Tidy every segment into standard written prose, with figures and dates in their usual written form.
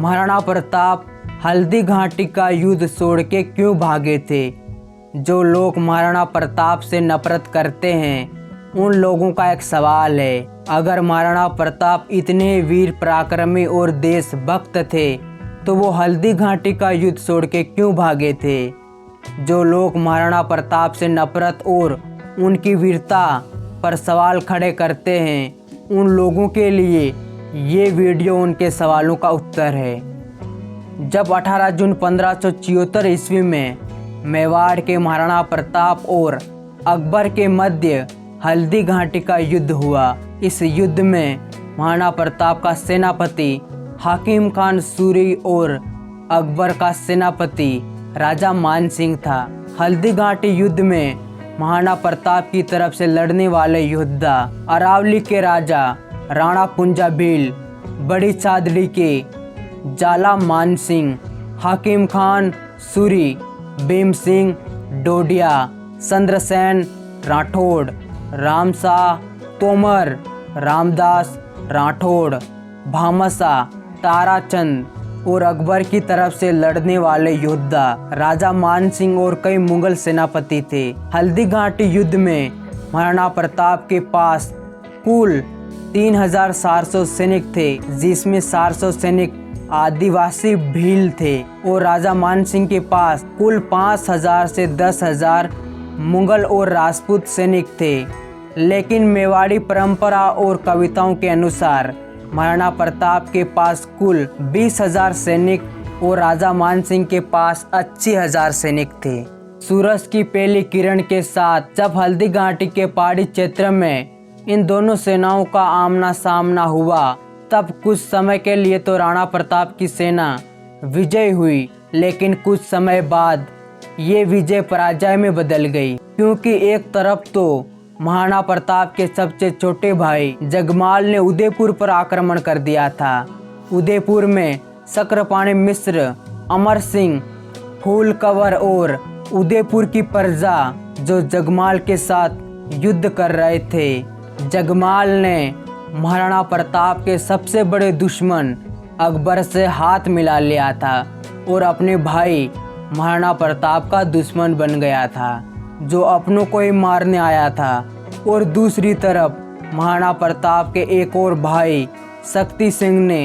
महाराणा प्रताप हल्दी घाटी का युद्ध छोड़ के क्यों भागे थे? जो लोग महाराणा प्रताप से नफरत करते हैं उन लोगों का एक सवाल है, अगर महाराणा प्रताप इतने वीर पराक्रमी और देशभक्त थे तो वो हल्दी घाटी का युद्ध छोड़ के क्यों भागे थे? जो लोग महाराणा प्रताप से नफरत और उनकी वीरता पर सवाल खड़े करते हैं उन लोगों के लिए ये वीडियो उनके सवालों का उत्तर है। जब 18 जून 1576 ईस्वी में मेवाड़ के महाराणा प्रताप और अकबर के मध्य हल्दी घाटी का युद्ध हुआ। इस युद्ध में महाराणा प्रताप का सेनापति हाकिम खान सूरी और अकबर का सेनापति राजा मानसिंह था। हल्दी घाटी युद्ध में महाराणा प्रताप की तरफ से लड़ने वाले योद्धा अरावली के राजा राणा कुंजा भील, बड़ी चादड़ी के जाला मानसिंह, हाकिम खान सूरी, भीम सिंह डोडिया, चंद्रसेन राठौड़, रामशाह तोमर, रामदास राठौड़, भामाशाह ताराचंद और अकबर की तरफ से लड़ने वाले योद्धा राजा मानसिंह और कई मुगल सेनापति थे। हल्दी घाटी युद्ध में महाराणा प्रताप के पास कुल 3,400 सैनिक थे, जिसमें 400 सैनिक आदिवासी भील थे और राजा मानसिंह के पास कुल 5,000 से 10,000 मुगल और राजपूत सैनिक थे। लेकिन मेवाड़ी परंपरा और कविताओं के अनुसार महाराणा प्रताप के पास कुल 20,000 सैनिक और राजा मानसिंह के पास 80,000 सैनिक थे। सूरज की पहली किरण के साथ जब हल्दी घाटी के पहाड़ी क्षेत्र में इन दोनों सेनाओं का आमना सामना हुआ तब कुछ समय के लिए तो राणा प्रताप की सेना विजय हुई, लेकिन कुछ समय बाद ये विजय पराजय में बदल गई, क्योंकि एक तरफ तो महाराणा प्रताप के सबसे छोटे भाई जगमाल ने उदयपुर पर आक्रमण कर दिया था। उदयपुर में चक्रपाणि मिश्र, अमर सिंह, फूल कंवर और उदयपुर की प्रजा जो जगमाल के साथ युद्ध कर रहे थे। जगमाल ने महाराणा प्रताप के सबसे बड़े दुश्मन अकबर से हाथ मिला लिया था और अपने भाई महाराणा प्रताप का दुश्मन बन गया था, जो अपनों को ही मारने आया था। और दूसरी तरफ महाराणा प्रताप के एक और भाई शक्ति सिंह ने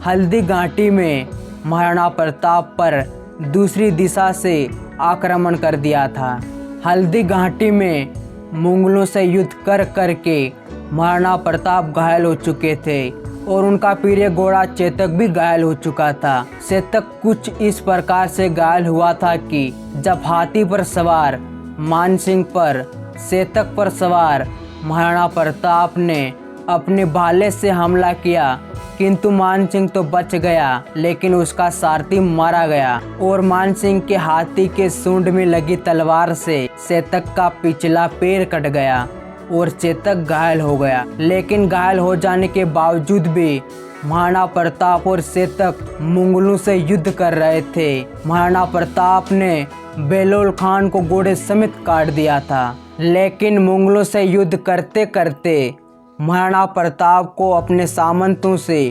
हल्दी घाटी में महाराणा प्रताप पर दूसरी दिशा से आक्रमण कर दिया था। हल्दी घाटी में मुगलों से युद्ध कर करके महाराणा प्रताप घायल हो चुके थे और उनका प्रिय घोड़ा चेतक भी घायल हो चुका था। चेतक कुछ इस प्रकार से घायल हुआ था कि जब हाथी पर सवार मानसिंह पर चेतक पर सवार महाराणा प्रताप ने अपने भाले से हमला किया, किंतु मानसिंह तो बच गया, लेकिन उसका सारथी मारा गया और मानसिंह के हाथी के सूंड में लगी तलवार से चेतक का पिछला पैर कट गया और चेतक घायल हो गया। लेकिन घायल हो जाने के बावजूद भी महाराणा प्रताप और चेतक मुगलों से युद्ध कर रहे थे। महाराणा प्रताप ने बेलोल खान को घोड़े समेत काट दिया था, लेकिन मुगलों से युद्ध करते करते महाराणा प्रताप को अपने सामंतों से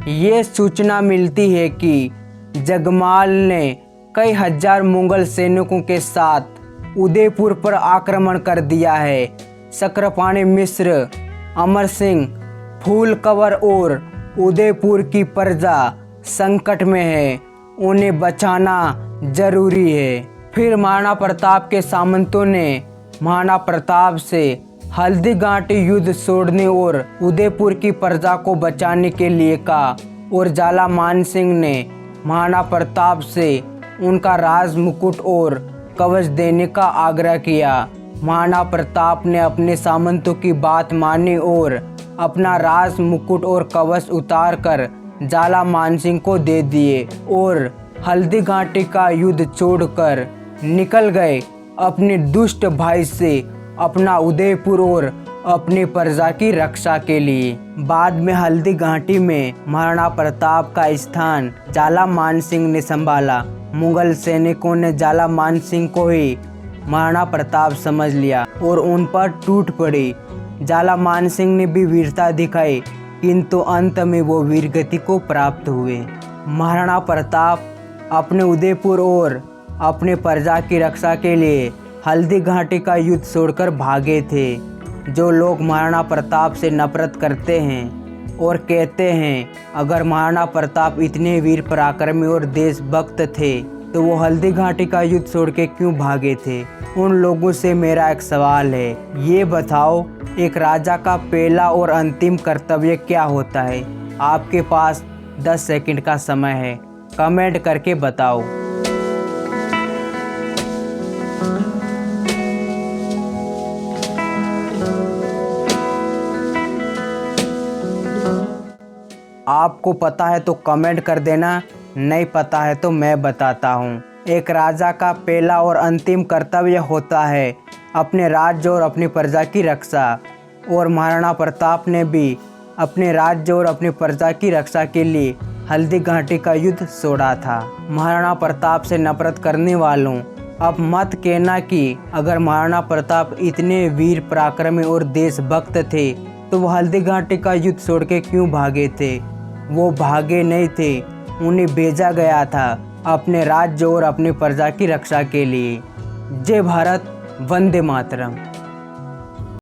ये सूचना मिलती है कि जगमाल ने कई हजार मुगल सैनिकों के साथ उदयपुर पर आक्रमण कर दिया है। चक्रपाणि मिश्र, अमर सिंह, फूल कंवर और उदयपुर की प्रजा संकट में है, उन्हें बचाना जरूरी है। फिर महाराणा प्रताप के सामंतों ने महाराणा प्रताप से हल्दी घाटी युद्ध छोड़ने और उदयपुर की प्रजा को बचाने के लिए कहा और जाला मानसिंह ने महाराणा प्रताप से उनका राज मुकुट और कवच देने का आग्रह किया। महाराणा प्रताप ने अपने सामंतों की बात मानी और अपना राज मुकुट और कवच उतार कर जाला मानसिंह को दे दिए और हल्दी घाटी का युद्ध छोड़कर निकल गए अपने दुष्ट भाई से अपना उदयपुर और अपनी प्रजा की रक्षा के लिए। बाद में हल्दी घाटी में महाराणा प्रताप का स्थान जाला मानसिंह ने संभाला। मुगल सैनिकों ने जाला मानसिंह को ही महाराणा प्रताप समझ लिया और उन पर टूट पड़ी। जाला मानसिंह ने भी वीरता दिखाई, किंतु अंत में वो वीरगति को प्राप्त हुए। महाराणा प्रताप अपने उदयपुर और अपने प्रजा की रक्षा के लिए हल्दी घाटी का युद्ध छोड़कर भागे थे। जो लोग महाराणा प्रताप से नफरत करते हैं और कहते हैं अगर महाराणा प्रताप इतने वीर पराक्रमी और देशभक्त थे तो वो हल्दी घाटी का युद्ध छोड़ के क्यों भागे थे, उन लोगों से मेरा एक सवाल है। ये बताओ एक राजा का पहला और अंतिम कर्तव्य क्या होता है? आपके पास 10 सेकंड का समय है, कमेंट करके बताओ। आपको पता है तो कमेंट कर देना, नहीं पता है तो मैं बताता हूँ। एक राजा का पहला और अंतिम कर्तव्य होता है अपने राज्य और अपनी प्रजा की रक्षा, और महाराणा प्रताप ने भी अपने राज्य और अपनी प्रजा की रक्षा के लिए हल्दी घाटी का युद्ध छोड़ा था। महाराणा प्रताप से नफरत करने वालों, अब मत कहना कि अगर महाराणा प्रताप इतने वीर पराक्रमी और देशभक्त थे तो वो हल्दी घाटी का युद्ध छोड़ के क्यों भागे थे? वो भागे नहीं थे, उन्हें भेजा गया था अपने राज्य और अपनी प्रजा की रक्षा के लिए। जय भारत, वंदे मातरम।